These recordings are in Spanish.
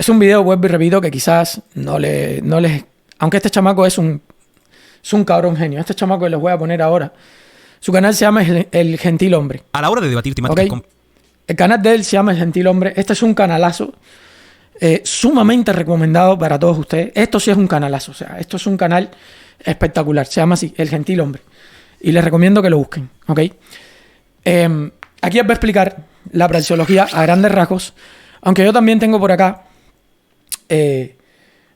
Es un video, vuelvo y repito, que quizás no les... Aunque este chamaco es un cabrón genio. Este chamaco que les voy a poner ahora. Su canal se llama El Gentil Hombre. A la hora de debatir temáticas... ¿Okay? El canal de él se llama El Gentil Hombre. Este es un canalazo sumamente recomendado para todos ustedes. Esto sí es un canalazo. O sea, esto es un canal espectacular. Se llama así, El Gentil Hombre. Y les recomiendo que lo busquen. ¿Ok? Aquí os voy a explicar la praxeología a grandes rasgos. Aunque yo también tengo por acá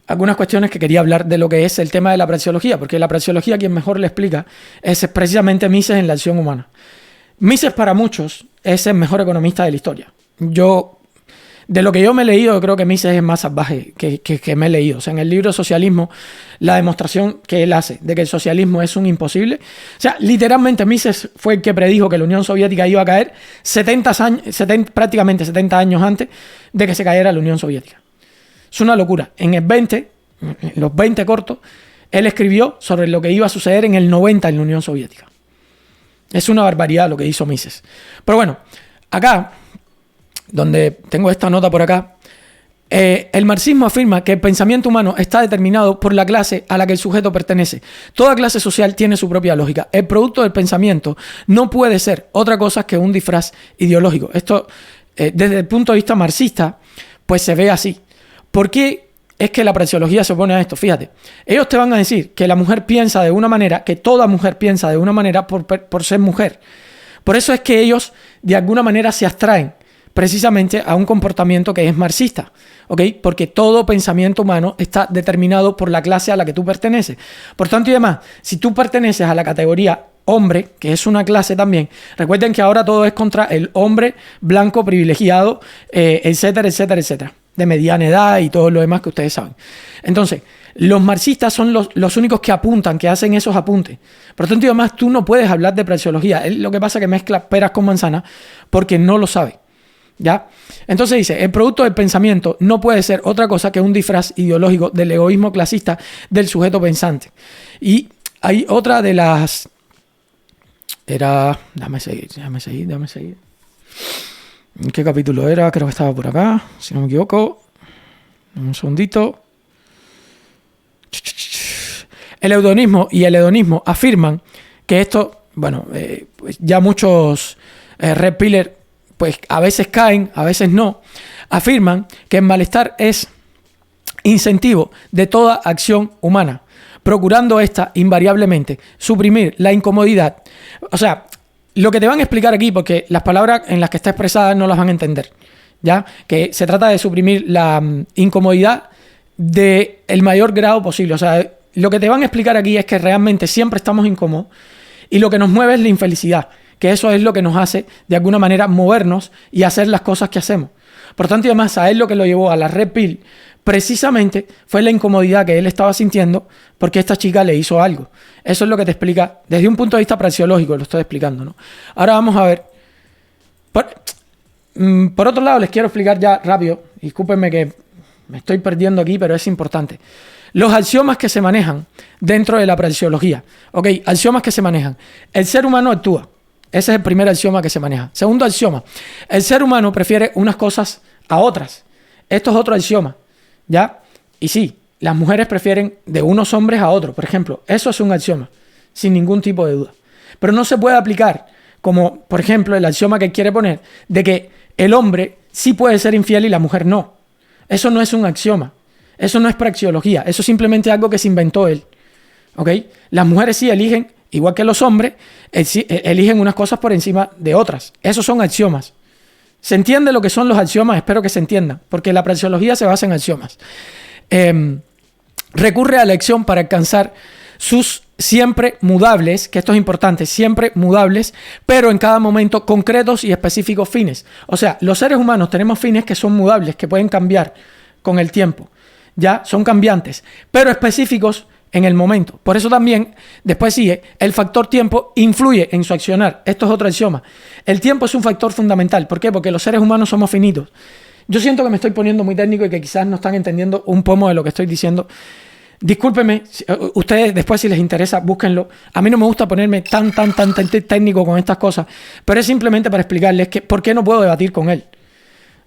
algunas cuestiones que quería hablar de lo que es el tema de la praxeología, porque la praxeología quien mejor le explica es precisamente Mises en la acción humana. Mises para muchos es el mejor economista de la historia. De lo que yo me he leído, yo creo que Mises es más salvaje que me he leído. O sea, en el libro Socialismo, la demostración que él hace de que el socialismo es un imposible. O sea, literalmente Mises fue el que predijo que la Unión Soviética iba a caer prácticamente 70 años antes de que se cayera la Unión Soviética. Es una locura. En los 20 cortos, él escribió sobre lo que iba a suceder en el 90 en la Unión Soviética. Es una barbaridad lo que hizo Mises. Pero bueno, acá, donde tengo esta nota por acá, el marxismo afirma que el pensamiento humano está determinado por la clase a la que el sujeto pertenece. Toda clase social tiene su propia lógica. El producto del pensamiento no puede ser otra cosa que un disfraz ideológico. Esto, desde el punto de vista marxista, pues se ve así. ¿Por qué es que la praxeología se opone a esto? Fíjate, ellos te van a decir que la mujer piensa de una manera, que toda mujer piensa de una manera por ser mujer. Por eso es que ellos de alguna manera se abstraen precisamente a un comportamiento que es marxista, ¿ok? Porque todo pensamiento humano está determinado por la clase a la que tú perteneces. Por tanto y demás, si tú perteneces a la categoría hombre, que es una clase también, recuerden que ahora todo es contra el hombre blanco privilegiado, etcétera, etcétera, etcétera, de mediana edad y todo lo demás que ustedes saben. Entonces, los marxistas son los únicos que apuntan, que hacen esos apuntes. Por tanto y demás, tú no puedes hablar de praxeología. Lo que pasa es que mezcla peras con manzanas porque no lo sabe. ¿Ya? Entonces dice, el producto del pensamiento no puede ser otra cosa que un disfraz ideológico del egoísmo clasista del sujeto pensante. Y hay otra de las... Déjame seguir. ¿En qué capítulo era? Creo que estaba por acá, si no me equivoco. Un segundito. El eudonismo y el hedonismo afirman que esto, bueno, pues ya muchos red pillers pues a veces caen, a veces no, afirman que el malestar es incentivo de toda acción humana, procurando esta invariablemente suprimir la incomodidad. O sea, lo que te van a explicar aquí, porque las palabras en las que está expresada no las van a entender, ¿ya? Que se trata de suprimir la incomodidad del mayor grado posible. O sea, lo que te van a explicar aquí es que realmente siempre estamos incómodos y lo que nos mueve es la infelicidad, que eso es lo que nos hace, de alguna manera, movernos y hacer las cosas que hacemos. Por tanto, y además, a él lo que lo llevó a la red pill, precisamente, fue la incomodidad que él estaba sintiendo porque esta chica le hizo algo. Eso es lo que te explica, desde un punto de vista praxeológico, lo estoy explicando, ¿no? Ahora vamos a ver. Por otro lado, les quiero explicar ya rápido, discúlpenme que me estoy perdiendo aquí, pero es importante. Los axiomas que se manejan dentro de la praxeología. Ok, axiomas que se manejan. El ser humano actúa. Ese es el primer axioma que se maneja. Segundo axioma, el ser humano prefiere unas cosas a otras. Esto es otro axioma, ¿ya? Y sí, las mujeres prefieren de unos hombres a otros, por ejemplo. Eso es un axioma, sin ningún tipo de duda. Pero no se puede aplicar como, por ejemplo, el axioma que quiere poner de que el hombre sí puede ser infiel y la mujer no. Eso no es un axioma. Eso no es praxeología. Eso es simplemente algo que se inventó él. ¿Ok? Las mujeres sí eligen, igual que los hombres, eligen unas cosas por encima de otras. Esos son axiomas. ¿Se entiende lo que son los axiomas? Espero que se entienda, porque la praxeología se basa en axiomas. Recurre a la elección para alcanzar sus siempre mudables, que esto es importante, siempre mudables, pero en cada momento concretos y específicos fines. O sea, los seres humanos tenemos fines que son mudables, que pueden cambiar con el tiempo. Ya son cambiantes, pero específicos en el momento. Por eso también, después sigue, el factor tiempo influye en su accionar. Esto es otro axioma. El tiempo es un factor fundamental. ¿Por qué? Porque los seres humanos somos finitos. Yo siento que me estoy poniendo muy técnico y que quizás no están entendiendo un pomo de lo que estoy diciendo. Discúlpenme, ustedes después si les interesa, búsquenlo. A mí no me gusta ponerme tan técnico con estas cosas, pero es simplemente para explicarles que por qué no puedo debatir con él.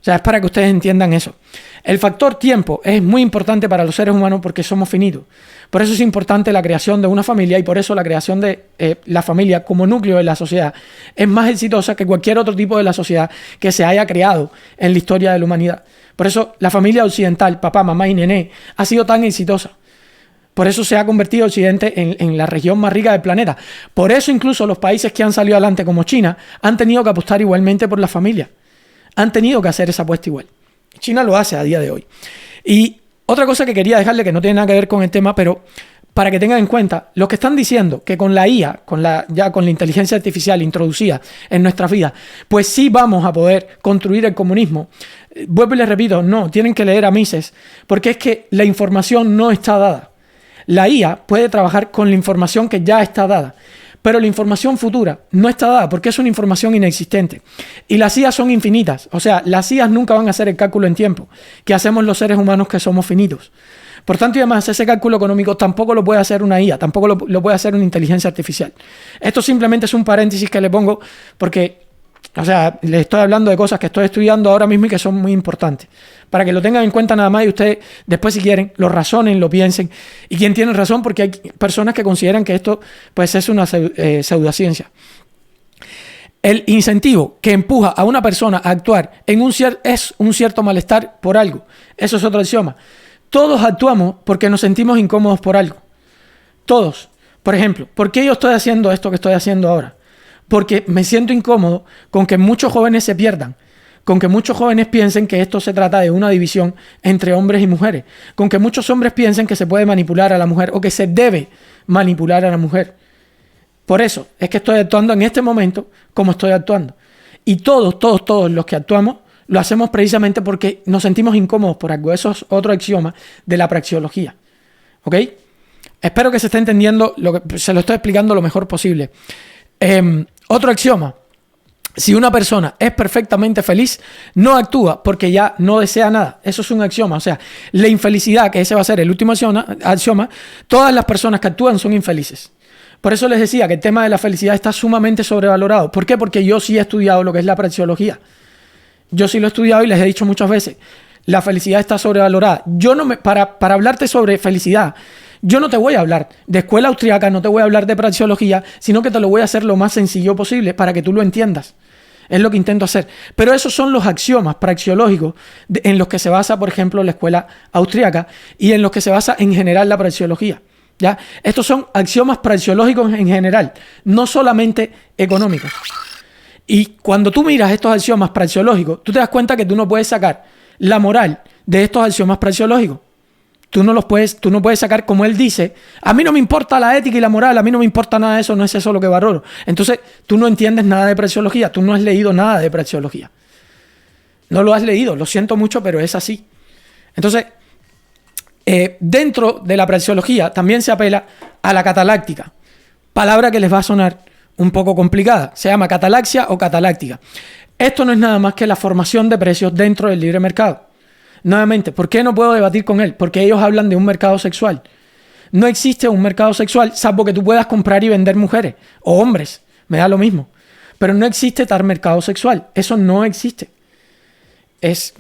O sea, es para que ustedes entiendan eso. El factor tiempo es muy importante para los seres humanos porque somos finitos. Por eso es importante la creación de una familia y por eso la creación de la familia como núcleo de la sociedad es más exitosa que cualquier otro tipo de la sociedad que se haya creado en la historia de la humanidad. Por eso la familia occidental, papá, mamá y nené, ha sido tan exitosa. Por eso se ha convertido Occidente en la región más rica del planeta. Por eso incluso los países que han salido adelante como China han tenido que apostar igualmente por la familia. Han tenido que hacer esa apuesta igual. China lo hace a día de hoy. Y otra cosa que quería dejarle, que no tiene nada que ver con el tema, pero para que tengan en cuenta, los que están diciendo que con la IA, con la inteligencia artificial introducida en nuestras vidas, pues sí vamos a poder construir el comunismo. Vuelvo y les repito, no, tienen que leer a Mises, porque es que la información no está dada. La IA puede trabajar con la información que ya está dada, pero la información futura no está dada porque es una información inexistente. Y las IAs son infinitas. O sea, las IAs nunca van a hacer el cálculo en tiempo que hacemos los seres humanos que somos finitos. Por tanto, y además, ese cálculo económico tampoco lo puede hacer una IA, tampoco lo puede hacer una inteligencia artificial. Esto simplemente es un paréntesis que le pongo porque, o sea, les estoy hablando de cosas que estoy estudiando ahora mismo y que son muy importantes. Para que lo tengan en cuenta nada más y ustedes después, si quieren, lo razonen, lo piensen. Y quien tiene razón, porque hay personas que consideran que esto pues, es una pseudociencia. El incentivo que empuja a una persona a actuar es un cierto malestar por algo. Eso es otro axioma. Todos actuamos porque nos sentimos incómodos por algo. Todos. Por ejemplo, ¿por qué yo estoy haciendo esto que estoy haciendo ahora? Porque me siento incómodo con que muchos jóvenes se pierdan, con que muchos jóvenes piensen que esto se trata de una división entre hombres y mujeres, con que muchos hombres piensen que se puede manipular a la mujer o que se debe manipular a la mujer. Por eso es que estoy actuando en este momento como estoy actuando. Y todos los que actuamos lo hacemos precisamente porque nos sentimos incómodos por algo. Eso es otro axioma de la praxeología. ¿Ok? Espero que se esté entendiendo, se lo estoy explicando lo mejor posible. Otro axioma. Si una persona es perfectamente feliz, no actúa porque ya no desea nada. Eso es un axioma. O sea, la infelicidad, que ese va a ser el último axioma, todas las personas que actúan son infelices. Por eso les decía que el tema de la felicidad está sumamente sobrevalorado. ¿Por qué? Porque yo sí he estudiado lo que es la praxeología. Yo sí lo he estudiado y les he dicho muchas veces, la felicidad está sobrevalorada. Para hablarte sobre felicidad, yo no te voy a hablar de escuela austriaca, no te voy a hablar de praxeología, sino que te lo voy a hacer lo más sencillo posible para que tú lo entiendas. Es lo que intento hacer. Pero esos son los axiomas praxeológicos en los que se basa, por ejemplo, la escuela austriaca y en los que se basa en general la praxeología. ¿Ya? Estos son axiomas praxeológicos en general, no solamente económicos. Y cuando tú miras estos axiomas praxeológicos, tú te das cuenta que tú no puedes sacar la moral de estos axiomas praxeológicos. Tú no puedes sacar, como él dice, a mí no me importa la ética y la moral, a mí no me importa nada de eso, no es eso lo que valoro. Entonces, tú no entiendes nada de praxeología, tú no has leído nada de praxeología. No lo has leído, lo siento mucho, pero es así. Entonces, dentro de la praxeología también se apela a la cataláctica, palabra que les va a sonar un poco complicada. Se llama catalaxia o cataláctica. Esto no es nada más que la formación de precios dentro del libre mercado. Nuevamente, ¿por qué no puedo debatir con él? Porque ellos hablan de un mercado sexual. No existe un mercado sexual, salvo que tú puedas comprar y vender mujeres o hombres. Me da lo mismo. Pero no existe tal mercado sexual. Eso no existe.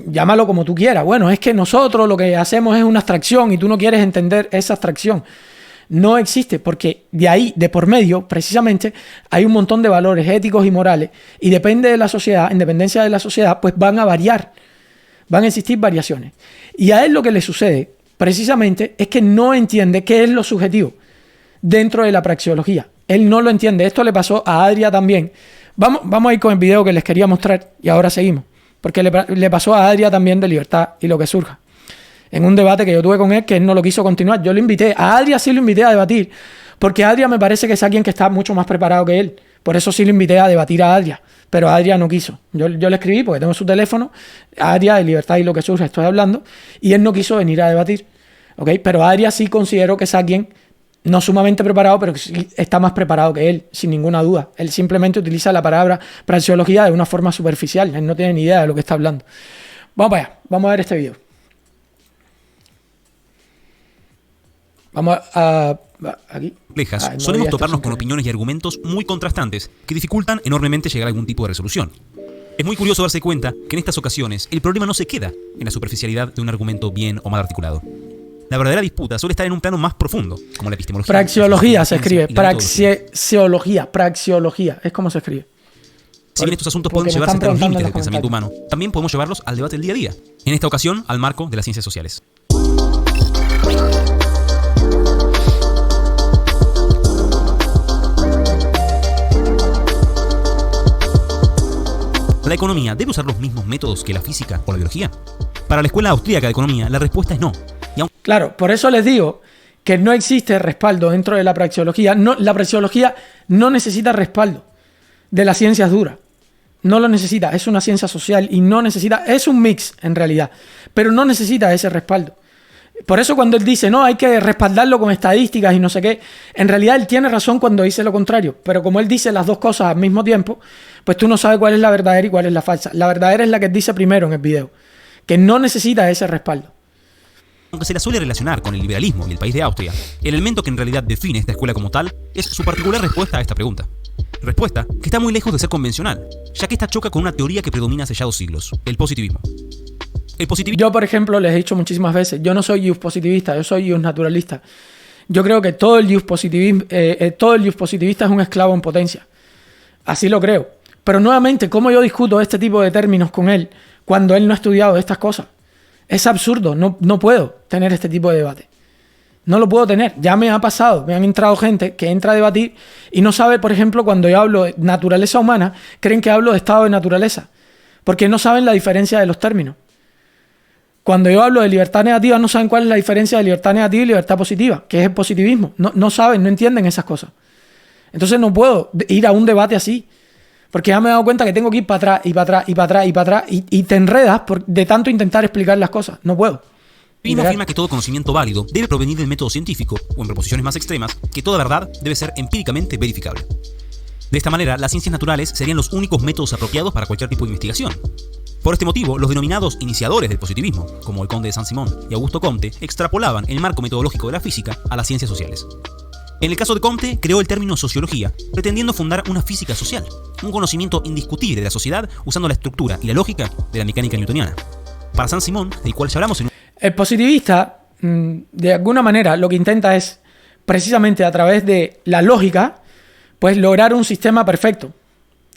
Llámalo como tú quieras. Bueno, es que nosotros lo que hacemos es una abstracción y tú no quieres entender esa abstracción. No existe, porque de ahí, de por medio, precisamente, hay un montón de valores éticos y morales y depende de la sociedad, en dependencia de la sociedad, pues van a variar, van a existir variaciones. Y a él lo que le sucede, precisamente, es que no entiende qué es lo subjetivo dentro de la praxeología. Él no lo entiende. Esto le pasó a Adria también. Vamos a ir con el video que les quería mostrar y ahora seguimos, porque le pasó a Adria también de Libertad y lo que surja. En un debate que yo tuve con él, que él no lo quiso continuar. Yo lo invité, a Adria sí lo invité a debatir, porque Adria me parece que es alguien que está mucho más preparado que él. Por eso sí lo invité a debatir a Adria, pero Adria no quiso. Yo le escribí, porque tengo su teléfono, Adria de Libertad y lo que surja, estoy hablando, y él no quiso venir a debatir. ¿Okay? Pero Adria sí considero que es alguien no sumamente preparado, pero que sí está más preparado que él, sin ninguna duda. Él simplemente utiliza la palabra praxeología de una forma superficial. Él no tiene ni idea de lo que está hablando. Vamos para allá, vamos a ver este video. Vamos a aquí. Complejas, solemos toparnos con opiniones y argumentos muy contrastantes que dificultan enormemente llegar a algún tipo de resolución. Es muy curioso darse cuenta que en estas ocasiones el problema no se queda en la superficialidad de un argumento bien o mal articulado. La verdadera disputa suele estar en un plano más profundo, como la epistemología. Praxeología se escribe. Praxeología. Es como se escribe. Si bien estos asuntos pueden llevarse hasta los límites del pensamiento humano, también podemos llevarlos al debate del día a día. En esta ocasión, al marco de las ciencias sociales. ¿La economía debe usar los mismos métodos que la física o la biología? Para la Escuela Austríaca de Economía, la respuesta es no. Claro, por eso les digo que no existe respaldo dentro de la praxeología. No, la praxeología no necesita respaldo de las ciencias duras. No lo necesita. Es una ciencia social y no necesita... Es un mix, en realidad. Pero no necesita ese respaldo. Por eso cuando él dice, no, hay que respaldarlo con estadísticas y no sé qué, en realidad él tiene razón cuando dice lo contrario. Pero como él dice las dos cosas al mismo tiempo, pues tú no sabes cuál es la verdadera y cuál es la falsa. La verdadera es la que él dice primero en el video, que no necesita ese respaldo. Aunque se la suele relacionar con el liberalismo y el país de Austria, el elemento que en realidad define esta escuela como tal es su particular respuesta a esta pregunta. Respuesta que está muy lejos de ser convencional, ya que esta choca con una teoría que predomina hace ya 2 siglos, el positivismo. Yo, por ejemplo, les he dicho muchísimas veces, yo no soy youth positivista, yo soy youth naturalista. Yo creo que todo el youth positivista es un esclavo en potencia. Así lo creo. Pero nuevamente, ¿cómo yo discuto este tipo de términos con él cuando él no ha estudiado estas cosas? Es absurdo, no puedo tener este tipo de debate. No lo puedo tener. Ya me ha pasado, me han entrado gente que entra a debatir y no sabe, por ejemplo, cuando yo hablo de naturaleza humana, creen que hablo de estado de naturaleza, porque no saben la diferencia de los términos. Cuando yo hablo de libertad negativa, no saben cuál es la diferencia de libertad negativa y libertad positiva, que es el positivismo. No saben, no entienden esas cosas. Entonces no puedo ir a un debate así, porque ya me he dado cuenta que tengo que ir para atrás y para atrás y para atrás y para atrás y te enredas de tanto intentar explicar las cosas. No puedo. Pino afirma que todo conocimiento válido debe provenir del método científico, o en proposiciones más extremas, que toda verdad debe ser empíricamente verificable. De esta manera, las ciencias naturales serían los únicos métodos apropiados para cualquier tipo de investigación. Por este motivo, los denominados iniciadores del positivismo, como el conde de Saint-Simon y Augusto Comte, extrapolaban el marco metodológico de la física a las ciencias sociales. En el caso de Comte, creó el término sociología, pretendiendo fundar una física social, un conocimiento indiscutible de la sociedad usando la estructura y la lógica de la mecánica newtoniana. Para Saint-Simon, del cual ya hablamos en un... El positivista, de alguna manera, lo que intenta es, precisamente a través de la lógica, pues lograr un sistema perfecto.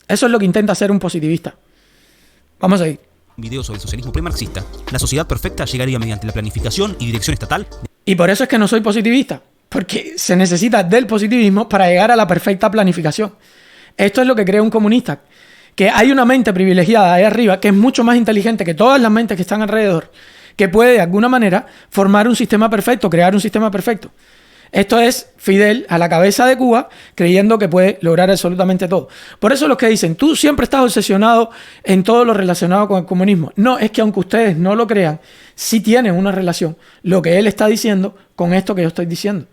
Eso es lo que intenta hacer un positivista. Vamos a ir. Un video sobre el socialismo premarxista. La sociedad perfecta llegaría mediante la planificación y dirección estatal. Y por eso es que no soy positivista, porque se necesita del positivismo para llegar a la perfecta planificación. Esto es lo que cree un comunista, que hay una mente privilegiada ahí arriba que es mucho más inteligente que todas las mentes que están alrededor, que puede de alguna manera formar un sistema perfecto, crear un sistema perfecto. Esto es Fidel a la cabeza de Cuba creyendo que puede lograr absolutamente todo. Por eso los que dicen, tú siempre estás obsesionado en todo lo relacionado con el comunismo. No, es que aunque ustedes no lo crean, sí tienen una relación lo que él está diciendo con esto que yo estoy diciendo.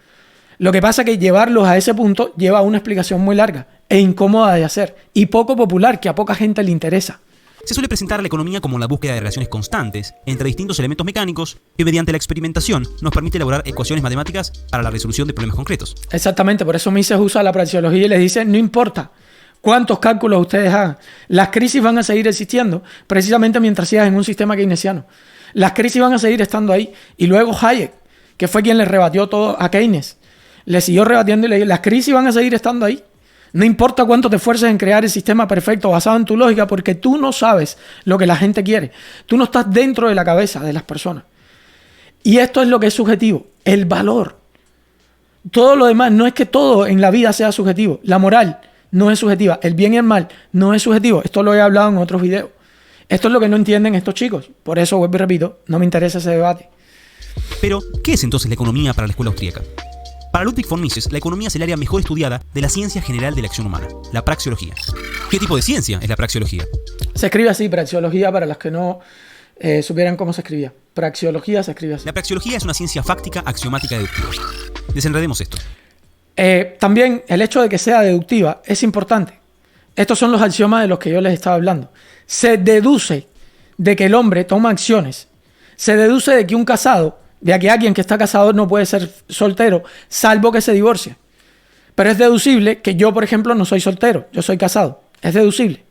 Lo que pasa es que llevarlos a ese punto lleva una explicación muy larga e incómoda de hacer y poco popular, que a poca gente le interesa. Se suele presentar a la economía como la búsqueda de relaciones constantes entre distintos elementos mecánicos que mediante la experimentación nos permite elaborar ecuaciones matemáticas para la resolución de problemas concretos. Exactamente, por eso Mises usa la praxeología y les dice, no importa cuántos cálculos ustedes hagan, las crisis van a seguir existiendo precisamente mientras sigas en un sistema keynesiano. Las crisis van a seguir estando ahí. Y luego Hayek, que fue quien le rebatió todo a Keynes, le siguió rebatiendo y le dijo, las crisis van a seguir estando ahí. No importa cuánto te esfuerces en crear el sistema perfecto basado en tu lógica, porque tú no sabes lo que la gente quiere. Tú no estás dentro de la cabeza de las personas. Y esto es lo que es subjetivo, el valor. Todo lo demás, no es que todo en la vida sea subjetivo. La moral no es subjetiva, el bien y el mal no es subjetivo. Esto lo he hablado en otros videos. Esto es lo que no entienden estos chicos. Por eso, vuelvo y repito, no me interesa ese debate. Pero, ¿qué es entonces la economía para la escuela austríaca? Para Ludwig von Mises, la economía es el área mejor estudiada de la ciencia general de la acción humana, la praxeología. ¿Qué tipo de ciencia es la praxeología? Se escribe así, praxeología, para las que no supieran cómo se escribía. Praxeología se escribe así. La praxeología es una ciencia fáctica, axiomática, deductiva. Desenredemos esto. También el hecho de que sea deductiva es importante. Estos son los axiomas de los que yo les estaba hablando. Se deduce de que el hombre toma acciones. Se deduce de que un casado, de que alguien que está casado no puede ser soltero, salvo que se divorcie. Pero es deducible que yo, por ejemplo, no soy soltero, yo soy casado. Es deducible.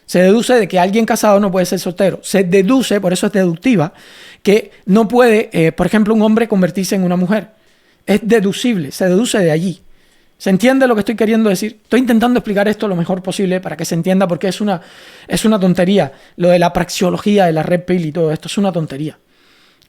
Se deduce de que alguien casado no puede ser soltero. Se deduce, por eso es deductiva, que no puede, por ejemplo, un hombre convertirse en una mujer. Es deducible, se deduce de allí. ¿Se entiende lo que estoy queriendo decir? Estoy intentando explicar esto lo mejor posible para que se entienda, porque es una tontería. Lo de la praxeología de la red pill y todo esto es una tontería.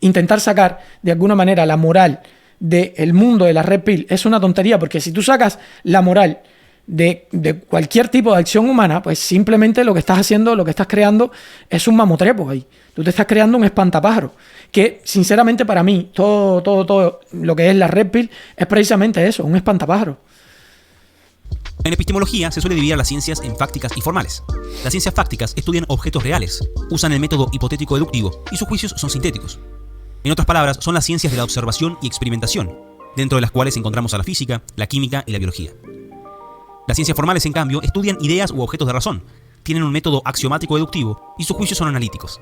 Intentar sacar de alguna manera la moral del mundo de la red pill es una tontería, porque si tú sacas la moral de cualquier tipo de acción humana, pues simplemente lo que estás haciendo, lo que estás creando es un mamotrepo ahí. Tú te estás creando un espantapájaro, que sinceramente para mí todo lo que es la red pill es precisamente eso, un espantapájaro. En epistemología se suele dividir a las ciencias en fácticas y formales. Las ciencias fácticas estudian objetos reales, usan el método hipotético deductivo y sus juicios son sintéticos. En otras palabras, son las ciencias de la observación y experimentación, dentro de las cuales encontramos a la física, la química y la biología. Las ciencias formales, en cambio, estudian ideas u objetos de razón, tienen un método axiomático deductivo y sus juicios son analíticos.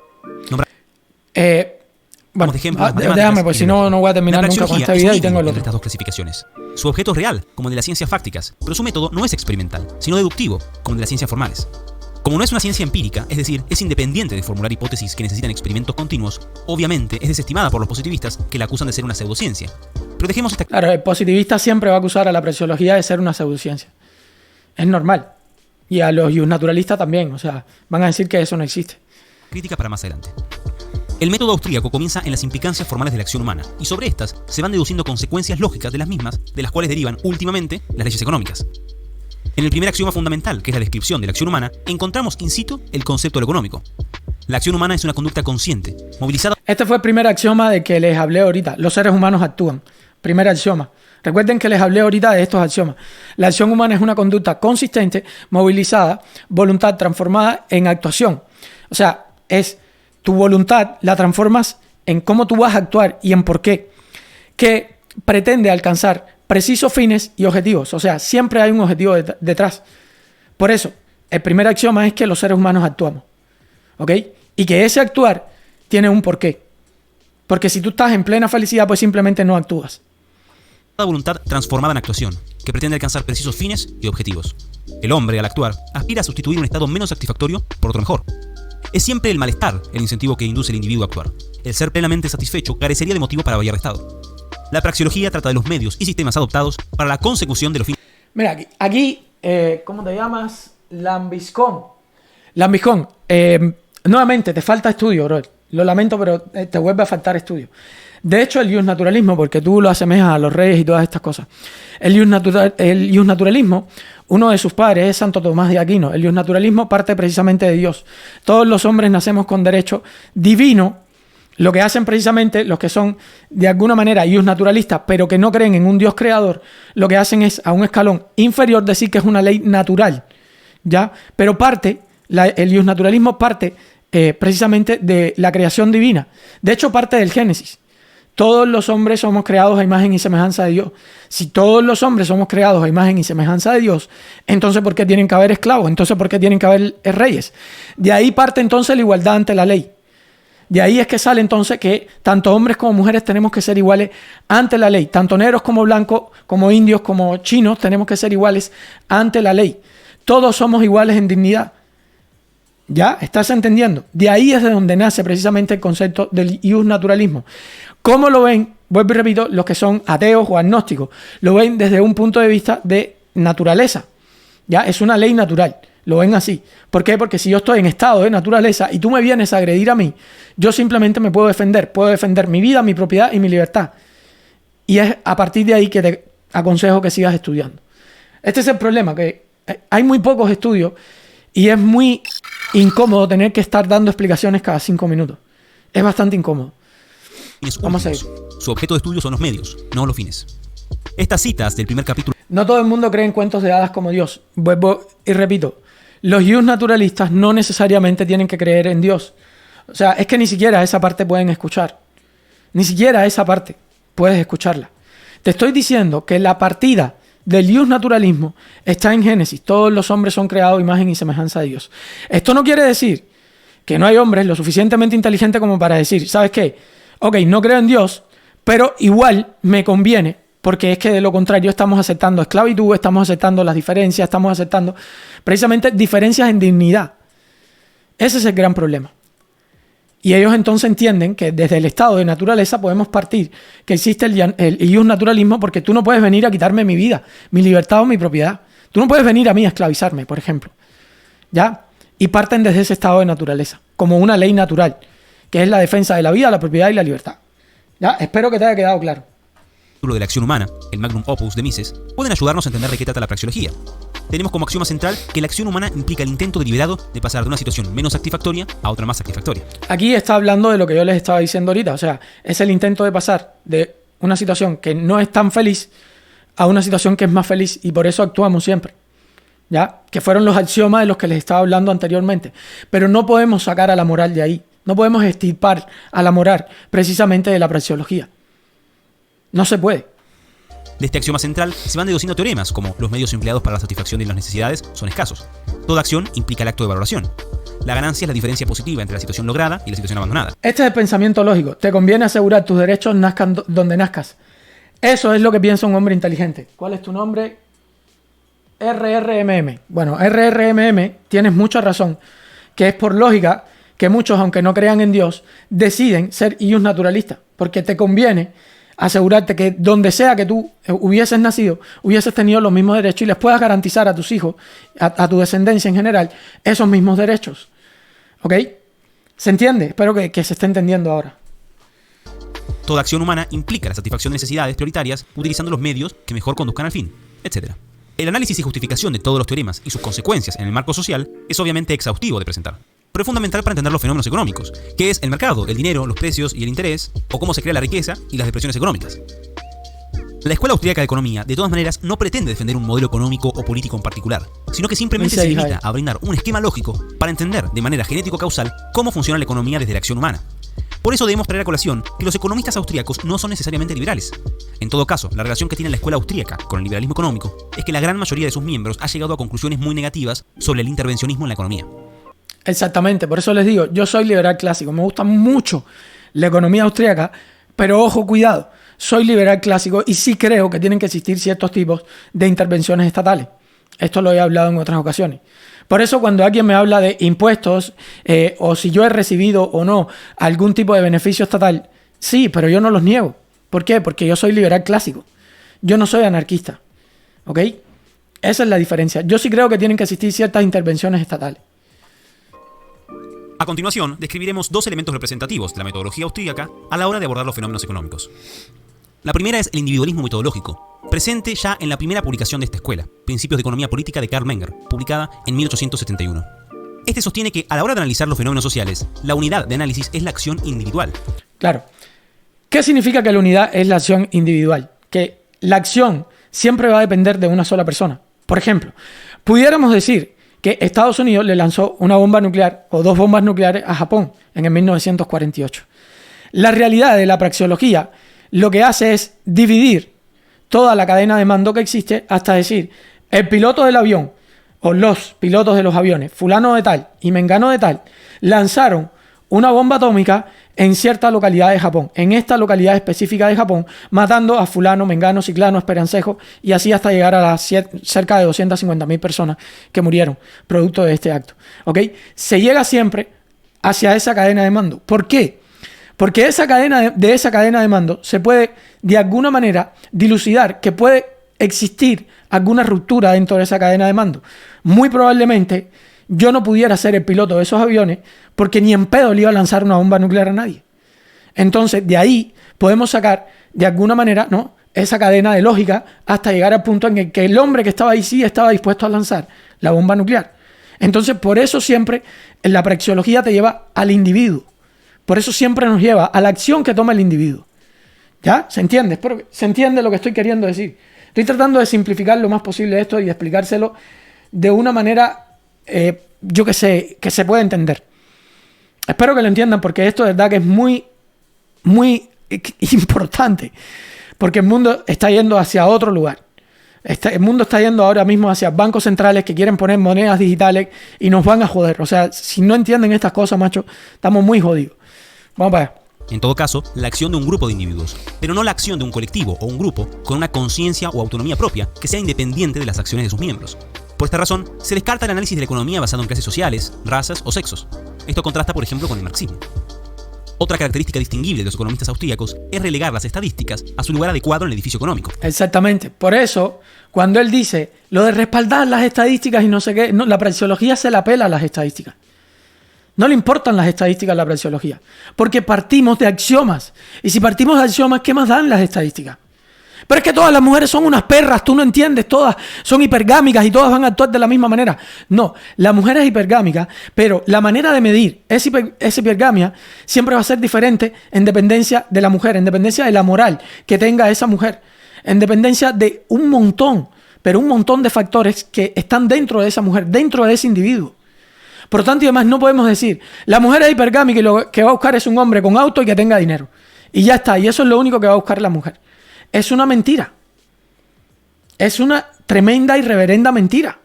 Bueno, de ejemplo, déjame, pues si no voy a terminar nunca con esta vida y tengo el otro. Estas dos clasificaciones. Su objeto es real, como el de las ciencias fácticas, pero su método no es experimental, sino deductivo, como el de las ciencias formales. Como no es una ciencia empírica, es decir, es independiente de formular hipótesis que necesitan experimentos continuos, obviamente es desestimada por los positivistas que la acusan de ser una pseudociencia. Pero dejemos esta... Claro, el positivista siempre va a acusar a la praxeología de ser una pseudociencia. Es normal. Y a los naturalistas también, o sea, van a decir que eso no existe. Crítica para más adelante. El método austríaco comienza en las implicancias formales de la acción humana, y sobre estas se van deduciendo consecuencias lógicas de las mismas, de las cuales derivan, últimamente, las leyes económicas. En el primer axioma fundamental, que es la descripción de la acción humana, encontramos in situ el concepto de lo económico. La acción humana es una conducta consciente, movilizada... Este fue el primer axioma de que les hablé ahorita. Los seres humanos actúan. Primer axioma. Recuerden que les hablé ahorita de estos axiomas. La acción humana es una conducta consistente, movilizada, voluntad transformada en actuación. O sea, es tu voluntad la transformas en cómo tú vas a actuar y en por qué. Que pretende alcanzar precisos fines y objetivos. O sea, siempre hay un objetivo detrás. Por eso, el primer axioma es que los seres humanos actuamos. ¿Ok? Y que ese actuar tiene un porqué. Porque si tú estás en plena felicidad, pues simplemente no actúas. Voluntad transformada en actuación, que pretende alcanzar precisos fines y objetivos. El hombre, al actuar, aspira a sustituir un estado menos satisfactorio por otro mejor. Es siempre el malestar el incentivo que induce al individuo a actuar. El ser plenamente satisfecho carecería de motivo para variar de estado. La praxeología trata de los medios y sistemas adoptados para la consecución de los fines. Mira, aquí ¿cómo te llamas? Lambiscón. Nuevamente, te falta estudio, bro. Lo lamento, pero te vuelve a faltar estudio. De hecho, el iusnaturalismo, porque tú lo asemejas a los reyes y todas estas cosas. El iusnaturalismo, uno de sus padres es Santo Tomás de Aquino. El iusnaturalismo parte precisamente de Dios. Todos los hombres nacemos con derecho divino. Lo que hacen precisamente los que son de alguna manera iusnaturalistas, pero que no creen en un Dios creador, lo que hacen es a un escalón inferior decir que es una ley natural, ¿ya? Pero el iusnaturalismo parte precisamente de la creación divina. De hecho, parte del Génesis. Todos los hombres somos creados a imagen y semejanza de Dios. Si todos los hombres somos creados a imagen y semejanza de Dios, entonces ¿por qué tienen que haber esclavos? Entonces ¿por qué tienen que haber reyes? De ahí parte entonces la igualdad ante la ley. De ahí es que sale entonces que tanto hombres como mujeres tenemos que ser iguales ante la ley. Tanto negros como blancos, como indios, como chinos, tenemos que ser iguales ante la ley. Todos somos iguales en dignidad. ¿Ya? ¿Estás entendiendo? De ahí es de donde nace precisamente el concepto del iusnaturalismo. ¿Cómo lo ven? Vuelvo y repito, los que son ateos o agnósticos. Lo ven desde un punto de vista de naturaleza. ¿Ya? Es una ley natural. Lo ven así. ¿Por qué? Porque si yo estoy en estado de naturaleza y tú me vienes a agredir a mí, yo simplemente me puedo defender. Puedo defender mi vida, mi propiedad y mi libertad. Y es a partir de ahí que te aconsejo que sigas estudiando. Este es el problema, que hay muy pocos estudios y es muy incómodo tener que estar dando explicaciones cada 5 minutos. Es bastante incómodo. Vamos a ir. Su objeto de estudio son los medios, no los fines. Estas citas del primer capítulo... No todo el mundo cree en cuentos de hadas como Dios. Vuelvo y repito. Los iusnaturalistas no necesariamente tienen que creer en Dios. O sea, es que ni siquiera esa parte pueden escuchar. Ni siquiera esa parte puedes escucharla. Te estoy diciendo que la partida del iusnaturalismo está en Génesis. Todos los hombres son creados a imagen y semejanza de Dios. Esto no quiere decir que no hay hombres lo suficientemente inteligentes como para decir, ¿sabes qué? Ok, no creo en Dios, pero igual me conviene, porque es que de lo contrario estamos aceptando esclavitud, estamos aceptando las diferencias, estamos aceptando precisamente diferencias en dignidad. Ese es el gran problema. Y ellos entonces entienden que desde el estado de naturaleza podemos partir, que existe el ius naturalismo, porque tú no puedes venir a quitarme mi vida, mi libertad o mi propiedad. Tú no puedes venir a mí a esclavizarme, por ejemplo. ¿Ya? Y parten desde ese estado de naturaleza, como una ley natural, que es la defensa de la vida, la propiedad y la libertad. ¿Ya? Espero que te haya quedado claro. De la acción humana, el magnum opus de Mises, pueden ayudarnos a entender de qué trata la praxeología. Tenemos como axioma central que la acción humana implica el intento deliberado de pasar de una situación menos satisfactoria a otra más satisfactoria. Aquí está hablando de lo que yo les estaba diciendo ahorita, o sea, es el intento de pasar de una situación que no es tan feliz a una situación que es más feliz, y por eso actuamos siempre. ¿Ya? Que fueron los axiomas de los que les estaba hablando anteriormente. Pero no podemos sacar a la moral de ahí. No podemos extirpar a la moral precisamente de la praxeología. No se puede. De este axioma central se van deduciendo teoremas, como los medios empleados para la satisfacción de las necesidades son escasos. Toda acción implica el acto de valoración. La ganancia es la diferencia positiva entre la situación lograda y la situación abandonada. Este es el pensamiento lógico. Te conviene asegurar tus derechos nazcan donde nazcas. Eso es lo que piensa un hombre inteligente. ¿Cuál es tu nombre? RRMM. Bueno, RRMM, tienes mucha razón, que es por lógica que muchos, aunque no crean en Dios, deciden ser ius naturalistas, porque te conviene asegurarte que donde sea que tú hubieses nacido, hubieses tenido los mismos derechos y les puedas garantizar a tus hijos, a tu descendencia en general, esos mismos derechos. ¿Ok? ¿Se entiende? Espero que se esté entendiendo ahora. Toda acción humana implica la satisfacción de necesidades prioritarias utilizando los medios que mejor conduzcan al fin, etc. El análisis y justificación de todos los teoremas y sus consecuencias en el marco social es obviamente exhaustivo de presentar, pero es fundamental para entender los fenómenos económicos, que es el mercado, el dinero, los precios y el interés, o cómo se crea la riqueza y las depresiones económicas. La Escuela Austríaca de Economía, de todas maneras, no pretende defender un modelo económico o político en particular, sino que simplemente se limita a brindar un esquema lógico para entender de manera genético-causal cómo funciona la economía desde la acción humana. Por eso debemos traer a colación que los economistas austríacos no son necesariamente liberales. En todo caso, la relación que tiene la escuela austríaca con el liberalismo económico es que la gran mayoría de sus miembros ha llegado a conclusiones muy negativas sobre el intervencionismo en la economía. Exactamente, por eso les digo, yo soy liberal clásico, me gusta mucho la economía austríaca, pero ojo, cuidado, soy liberal clásico y sí creo que tienen que existir ciertos tipos de intervenciones estatales. Esto lo he hablado en otras ocasiones. Por eso cuando alguien me habla de impuestos o si yo he recibido o no algún tipo de beneficio estatal, sí, pero yo no los niego. ¿Por qué? Porque yo soy liberal clásico. Yo no soy anarquista. ¿Ok? Esa es la diferencia. Yo sí creo que tienen que existir ciertas intervenciones estatales. A continuación, describiremos dos elementos representativos de la metodología austríaca a la hora de abordar los fenómenos económicos. La primera es el individualismo metodológico, presente ya en la primera publicación de esta escuela, Principios de Economía Política de Karl Menger, publicada en 1871. Este sostiene que a la hora de analizar los fenómenos sociales, la unidad de análisis es la acción individual. Claro. ¿Qué significa que la unidad es la acción individual? Que la acción siempre va a depender de una sola persona. Por ejemplo, pudiéramos decir que Estados Unidos le lanzó una bomba nuclear o dos bombas nucleares a Japón en el 1948. La realidad de la praxeología lo que hace es dividir toda la cadena de mando que existe hasta decir, el piloto del avión o los pilotos de los aviones, fulano de tal y mengano de tal, lanzaron una bomba atómica en cierta localidad de Japón, en esta localidad específica de Japón, matando a fulano, mengano, ciclano, esperancejo y así hasta llegar a las cerca de 250.000 personas que murieron producto de este acto. ¿Ok? Se llega siempre hacia esa cadena de mando. ¿Por qué? Porque esa cadena de mando se puede de alguna manera dilucidar que puede existir alguna ruptura dentro de esa cadena de mando. Muy probablemente yo no pudiera ser el piloto de esos aviones porque ni en pedo le iba a lanzar una bomba nuclear a nadie. Entonces, de ahí podemos sacar de alguna manera, ¿no?, esa cadena de lógica hasta llegar al punto en el que el hombre que estaba ahí sí estaba dispuesto a lanzar la bomba nuclear. Entonces, por eso siempre en la praxeología te lleva al individuo. Por eso siempre nos lleva a la acción que toma el individuo. ¿Ya? ¿Se entiende? Espero que se entiende lo que estoy queriendo decir. Estoy tratando de simplificar lo más posible esto y de explicárselo de una manera, yo que sé, que se pueda entender. Espero que lo entiendan porque esto de verdad que es muy, muy importante. Porque el mundo está yendo hacia otro lugar. El mundo está yendo ahora mismo hacia bancos centrales que quieren poner monedas digitales y nos van a joder. O sea, si no entienden estas cosas, macho, estamos muy jodidos. Vamos para allá. En todo caso, la acción de un grupo de individuos, pero no la acción de un colectivo o un grupo con una conciencia o autonomía propia que sea independiente de las acciones de sus miembros. Por esta razón, se descarta el análisis de la economía basado en clases sociales, razas o sexos. Esto contrasta, por ejemplo, con el marxismo. Otra característica distinguible de los economistas austríacos es relegar las estadísticas a su lugar adecuado en el edificio económico. Exactamente. Por eso, cuando él dice lo de respaldar las estadísticas y no sé qué, no, la praxeología se la pela a las estadísticas. No le importan las estadísticas a la praxeología, porque partimos de axiomas. Y si partimos de axiomas, ¿qué más dan las estadísticas? Pero es que todas las mujeres son unas perras, tú no entiendes, todas son hipergámicas y todas van a actuar de la misma manera. No, la mujer es hipergámica, pero la manera de medir esa hipergamia siempre va a ser diferente en dependencia de la mujer, en dependencia de la moral que tenga esa mujer, en dependencia de un montón, pero un montón de factores que están dentro de esa mujer, dentro de ese individuo. Por lo tanto, y además no podemos decir, la mujer es hipergámica y lo que va a buscar es un hombre con auto y que tenga dinero. Y ya está, y eso es lo único que va a buscar la mujer. Es una mentira. Es una tremenda y reverenda mentira.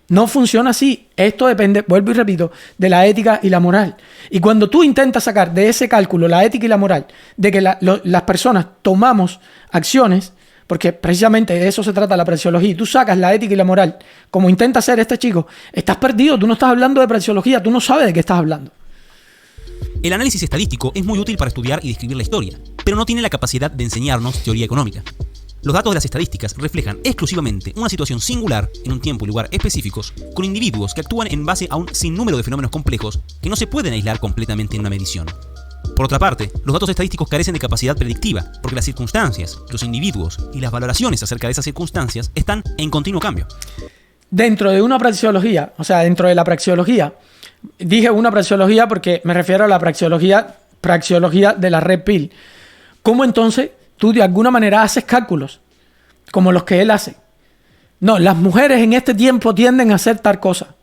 No funciona así. Esto depende, vuelvo y repito, de la ética y la moral. Y cuando tú intentas sacar de ese cálculo la ética y la moral, de que las personas tomamos acciones, porque precisamente de eso se trata la praxeología, y tú sacas la ética y la moral, como intenta hacer este chico, estás perdido, tú no estás hablando de praxeología, tú no sabes de qué estás hablando. El análisis estadístico es muy útil para estudiar y describir la historia, pero no tiene la capacidad de enseñarnos teoría económica. Los datos de las estadísticas reflejan exclusivamente una situación singular en un tiempo y lugar específicos, con individuos que actúan en base a un sinnúmero de fenómenos complejos que no se pueden aislar completamente en una medición. Por otra parte, los datos estadísticos carecen de capacidad predictiva, porque las circunstancias, los individuos y las valoraciones acerca de esas circunstancias están en continuo cambio. Dentro de una praxeología, o sea, dentro de la praxeología, dije una praxeología porque me refiero a la praxeología de la red PIL. ¿Cómo entonces tú de alguna manera haces cálculos como los que él hace? No, las mujeres en este tiempo tienden a hacer tal cosa.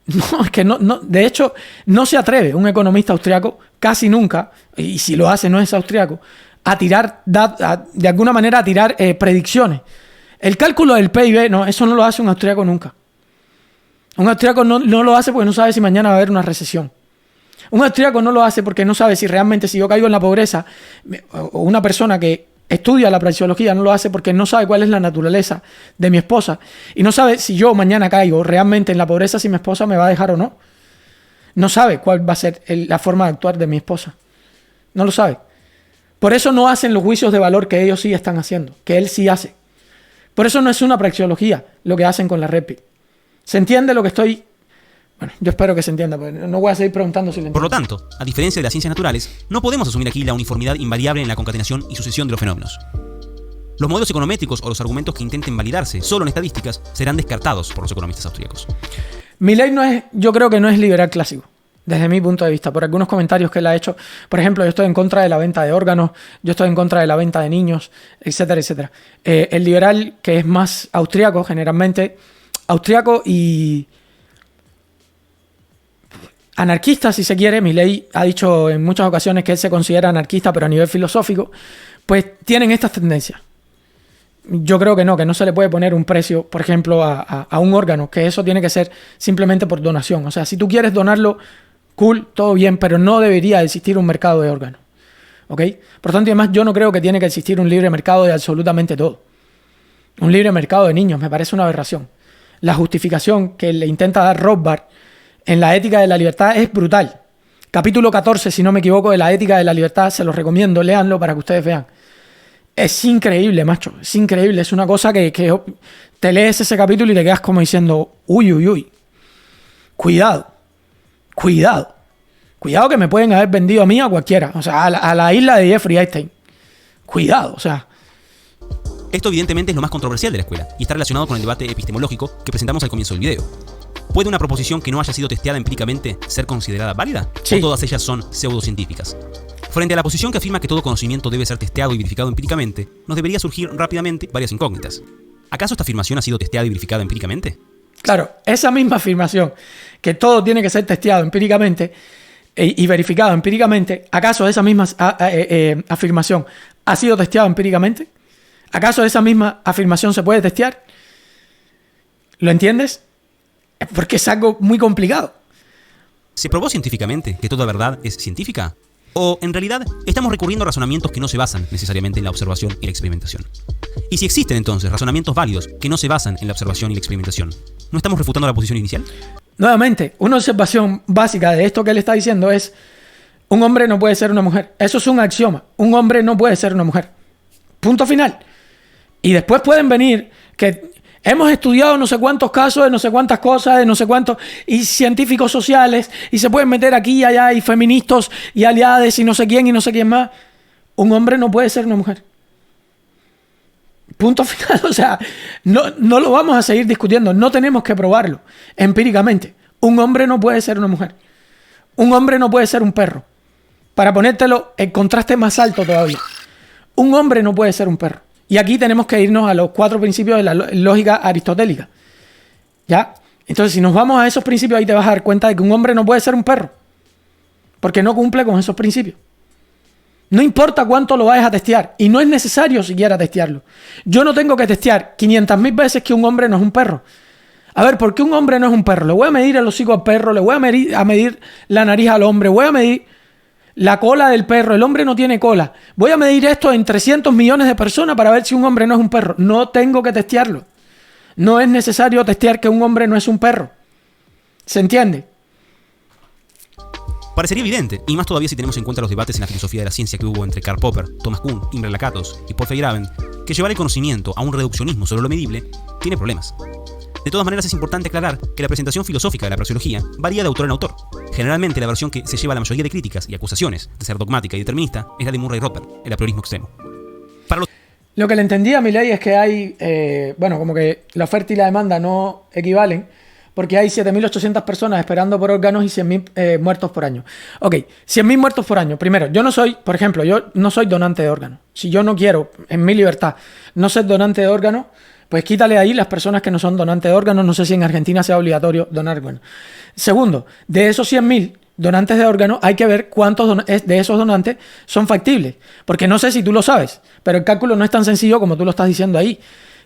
No, es que no, de hecho, no se atreve un economista austriaco, casi nunca, y si lo hace no es austriaco, a tirar, de alguna manera a tirar predicciones. El cálculo del PIB, no, eso no lo hace un austriaco nunca. Un austriaco no lo hace porque no sabe si mañana va a haber una recesión. Un austríaco no lo hace porque no sabe si realmente, si yo caigo en la pobreza, o una persona que estudia la praxeología no lo hace porque no sabe cuál es la naturaleza de mi esposa y no sabe si yo mañana caigo realmente en la pobreza, si mi esposa me va a dejar o no. No sabe cuál va a ser la forma de actuar de mi esposa. No lo sabe. Por eso no hacen los juicios de valor que ellos sí están haciendo, que él sí hace. Por eso no es una praxeología lo que hacen con la red PIL. ¿Se entiende lo que estoy...? Bueno, yo espero que se entienda, porque no voy a seguir preguntando si lo entiendo. Por lo tanto, a diferencia de las ciencias naturales, no podemos asumir aquí la uniformidad invariable en la concatenación y sucesión de los fenómenos. Los modelos econométricos o los argumentos que intenten validarse solo en estadísticas serán descartados por los economistas austríacos. Milei yo creo que no es liberal clásico, desde mi punto de vista, por algunos comentarios que él ha hecho. Por ejemplo, yo estoy en contra de la venta de órganos, yo estoy en contra de la venta de niños, etcétera, etcétera. El liberal que es más austríaco, generalmente, austríaco y anarquista, si se quiere. Milei ha dicho en muchas ocasiones que él se considera anarquista, pero a nivel filosófico, pues tienen estas tendencias. Yo creo que no se le puede poner un precio, por ejemplo, a un órgano, que eso tiene que ser simplemente por donación. O sea, si tú quieres donarlo, cool, todo bien, pero no debería existir un mercado de órganos. ¿Ok? Por tanto, además, yo no creo que tiene que existir un libre mercado de absolutamente todo. Un libre mercado de niños me parece una aberración. La justificación que le intenta dar Rothbard en la ética de la libertad es brutal. Capítulo 14, si no me equivoco, de la ética de la libertad, se los recomiendo, léanlo para que ustedes vean. Es increíble, macho, es increíble. Es una cosa que te lees ese capítulo y te quedas como diciendo, uy, uy, uy, cuidado, cuidado, cuidado que me pueden haber vendido a mí o a cualquiera, o sea, a la isla de Jeffrey Epstein. Cuidado, o sea. Esto evidentemente es lo más controversial de la escuela y está relacionado con el debate epistemológico que presentamos al comienzo del video. ¿Puede una proposición que no haya sido testeada empíricamente ser considerada válida? Sí. ¿O todas ellas son pseudocientíficas? Frente a la posición que afirma que todo conocimiento debe ser testeado y verificado empíricamente, nos debería surgir rápidamente varias incógnitas. ¿Acaso esta afirmación ha sido testeada y verificada empíricamente? Claro, esa misma afirmación, que todo tiene que ser testeado empíricamente y verificado empíricamente, ¿acaso esa misma afirmación ha sido testeada empíricamente? ¿Acaso esa misma afirmación se puede testear? ¿Lo entiendes? Porque es algo muy complicado. ¿Se probó científicamente que toda verdad es científica? ¿O, en realidad, estamos recurriendo a razonamientos que no se basan necesariamente en la observación y la experimentación? Y si existen entonces razonamientos válidos que no se basan en la observación y la experimentación, ¿no estamos refutando la posición inicial? Nuevamente, una observación básica de esto que él está diciendo es: un hombre no puede ser una mujer. Eso es un axioma. Un hombre no puede ser una mujer. Punto final. Y después pueden venir que hemos estudiado no sé cuántos casos de no sé cuántas cosas, de no sé cuántos, y científicos sociales, y se pueden meter aquí y allá, y feministas, y aliados, y no sé quién más. Un hombre no puede ser una mujer. Punto final. O sea, no lo vamos a seguir discutiendo. No tenemos que probarlo empíricamente. Un hombre no puede ser una mujer. Un hombre no puede ser un perro. Para ponértelo el contraste más alto todavía. Un hombre no puede ser un perro. Y aquí tenemos que irnos a los 4 principios de la lógica aristotélica. ¿Ya? Entonces, si nos vamos a esos principios, ahí te vas a dar cuenta de que un hombre no puede ser un perro. Porque no cumple con esos principios. No importa cuánto lo vayas a testear. Y no es necesario siquiera testearlo. Yo no tengo que testear 500.000 veces que un hombre no es un perro. A ver, ¿por qué un hombre no es un perro? Le voy a medir el hocico al perro, le voy a medir la nariz al hombre, voy a medir la cola del perro. El hombre no tiene cola. Voy a medir esto en 300 millones de personas para ver si un hombre no es un perro. No tengo que testearlo. No es necesario testear que un hombre no es un perro. ¿Se entiende? Parecería evidente, y más todavía si tenemos en cuenta los debates en la filosofía de la ciencia que hubo entre Karl Popper, Thomas Kuhn, Imre Lakatos y Paul Feyerabend, que llevar el conocimiento a un reduccionismo sobre lo medible tiene problemas. De todas maneras, es importante aclarar que la presentación filosófica de la praxeología varía de autor en autor. Generalmente, la versión que se lleva a la mayoría de críticas y acusaciones de ser dogmática y determinista es la de Murray Rothbard, el a priorismo extremo. Lo que le entendí a Milley es que hay, como que la oferta y la demanda no equivalen, porque hay 7.800 personas esperando por órganos y 100.000 muertos por año. Ok, 100.000 muertos por año. Primero, yo no soy donante de órganos. Si yo no quiero, en mi libertad, no ser donante de órganos, pues quítale ahí las personas que no son donantes de órganos. No sé si en Argentina sea obligatorio donar órganos. Segundo, de esos 100.000 donantes de órganos, hay que ver cuántos de esos donantes son factibles. Porque no sé si tú lo sabes, pero el cálculo no es tan sencillo como tú lo estás diciendo ahí.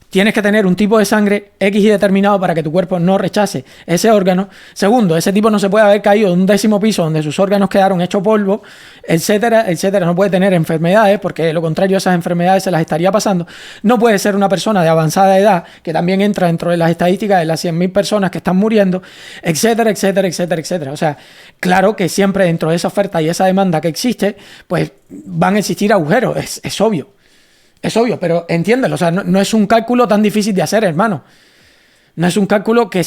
Tienes que tener un tipo de sangre X y determinado para que tu cuerpo no rechace ese órgano. Segundo, ese tipo no se puede haber caído de un 10º piso donde sus órganos quedaron hechos polvo, etcétera, etcétera. No puede tener enfermedades, porque de lo contrario esas enfermedades se las estaría pasando. No puede ser una persona de avanzada edad, que también entra dentro de las estadísticas de las 100.000 personas que están muriendo, etcétera, etcétera, etcétera, etcétera. O sea, claro que siempre dentro de esa oferta y esa demanda que existe, pues van a existir agujeros, es obvio. Es obvio, pero entiéndelo, o sea, no es un cálculo tan difícil de hacer, hermano. No es un cálculo que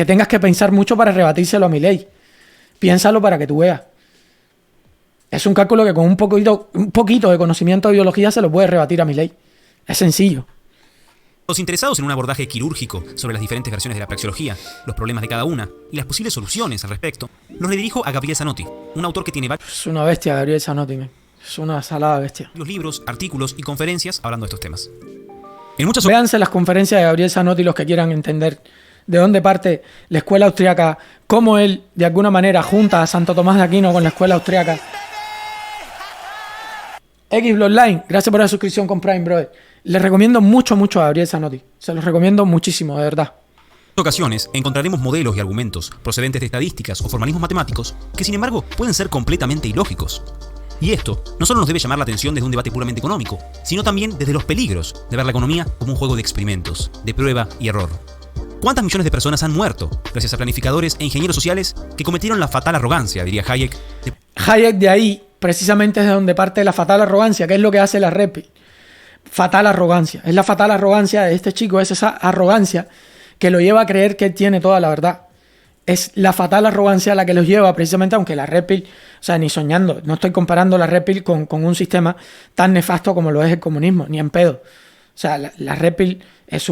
tengas que pensar mucho para rebatírselo a Milley. Piénsalo para que tú veas. Es un cálculo que con un poquito de conocimiento de biología se lo puede rebatir a Milley. Es sencillo. Los interesados en un abordaje quirúrgico sobre las diferentes versiones de la praxeología, los problemas de cada una y las posibles soluciones al respecto, los redirijo a Gabriel Zanotti, un autor que tiene varios... Es una bestia, Gabriel Zanotti, es una salada bestia. Los libros, artículos y conferencias hablando de estos temas. Véanse las conferencias de Gabriel Zanotti los que quieran entender de dónde parte la escuela austriaca, cómo él de alguna manera junta a Santo Tomás de Aquino con la escuela austriaca. Xbloodline, gracias por la suscripción con Prime, brother. Les recomiendo mucho a Gabriel Zanotti. Se los recomiendo muchísimo, de verdad. En ocasiones encontraremos modelos y argumentos procedentes de estadísticas o formalismos matemáticos que sin embargo pueden ser completamente ilógicos. Y esto no solo nos debe llamar la atención desde un debate puramente económico, sino también desde los peligros de ver la economía como un juego de experimentos, de prueba y error. ¿Cuántas millones de personas han muerto gracias a planificadores e ingenieros sociales que cometieron la fatal arrogancia, diría Hayek? Hayek de ahí, precisamente es de donde parte la fatal arrogancia, que es lo que hace la Red Pill. Fatal arrogancia. Es la fatal arrogancia de este chico, es esa arrogancia que lo lleva a creer que él tiene toda la verdad. Es la fatal arrogancia la que los lleva precisamente, aunque la Red Pill, o sea, ni soñando, no estoy comparando la Red Pill con un sistema tan nefasto como lo es el comunismo, ni en pedo. O sea, la Red Pill es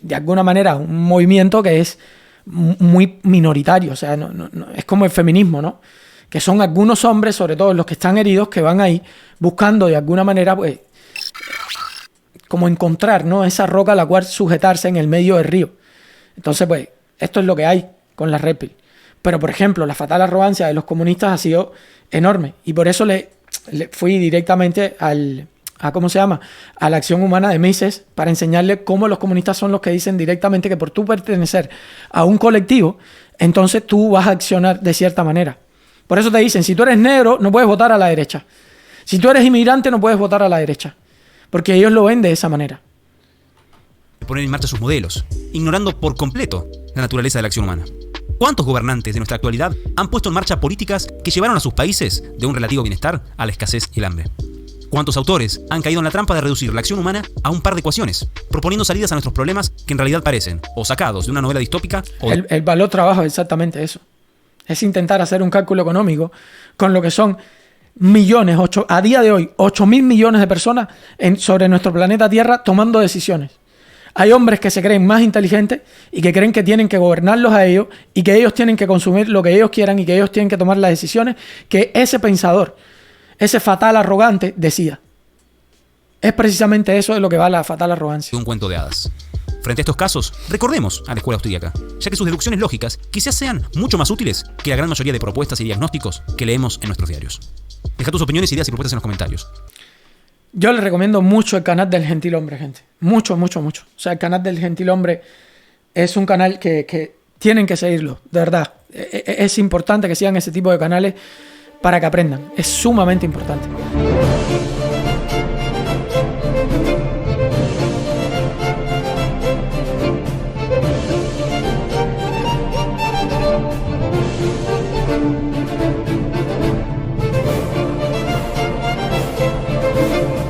de alguna manera, un movimiento que es muy minoritario, o sea, no, es como el feminismo, ¿no? Que son algunos hombres, sobre todo los que están heridos, que van ahí buscando de alguna manera, pues, como encontrar, ¿no? Esa roca a la cual sujetarse en el medio del río. Entonces, pues, esto es lo que hay con la Red Pill. Pero, por ejemplo, la fatal arrogancia de los comunistas ha sido enorme. Y por eso le fui directamente a la acción humana de Mises para enseñarle cómo los comunistas son los que dicen directamente que por tú pertenecer a un colectivo, entonces tú vas a accionar de cierta manera. Por eso te dicen, si tú eres negro, no puedes votar a la derecha. Si tú eres inmigrante, no puedes votar a la derecha. Porque ellos lo ven de esa manera. poner en marcha sus modelos, ignorando por completo la naturaleza de la acción humana. ¿Cuántos gobernantes de nuestra actualidad han puesto en marcha políticas que llevaron a sus países de un relativo bienestar a la escasez y el hambre? ¿Cuántos autores han caído en la trampa de reducir la acción humana a un par de ecuaciones, proponiendo salidas a nuestros problemas que en realidad parecen o sacados de una novela distópica o... El valor trabajo es exactamente eso. Es intentar hacer un cálculo económico con lo que son millones, a día de hoy, 8.000 millones de personas sobre nuestro planeta Tierra tomando decisiones. Hay hombres que se creen más inteligentes y que creen que tienen que gobernarlos a ellos y que ellos tienen que consumir lo que ellos quieran y que ellos tienen que tomar las decisiones que ese pensador, ese fatal arrogante, decida. Es precisamente eso de lo que va la fatal arrogancia. Un cuento de hadas. Frente a estos casos, recordemos a la escuela austríaca, ya que sus deducciones lógicas quizás sean mucho más útiles que la gran mayoría de propuestas y diagnósticos que leemos en nuestros diarios. Deja tus opiniones, ideas y propuestas en los comentarios. Yo les recomiendo mucho el canal del Gentilhombre, gente. Mucho, mucho, mucho. O sea, el canal del Gentilhombre es un canal que tienen que seguirlo, de verdad. Es importante que sigan ese tipo de canales para que aprendan. Es sumamente importante.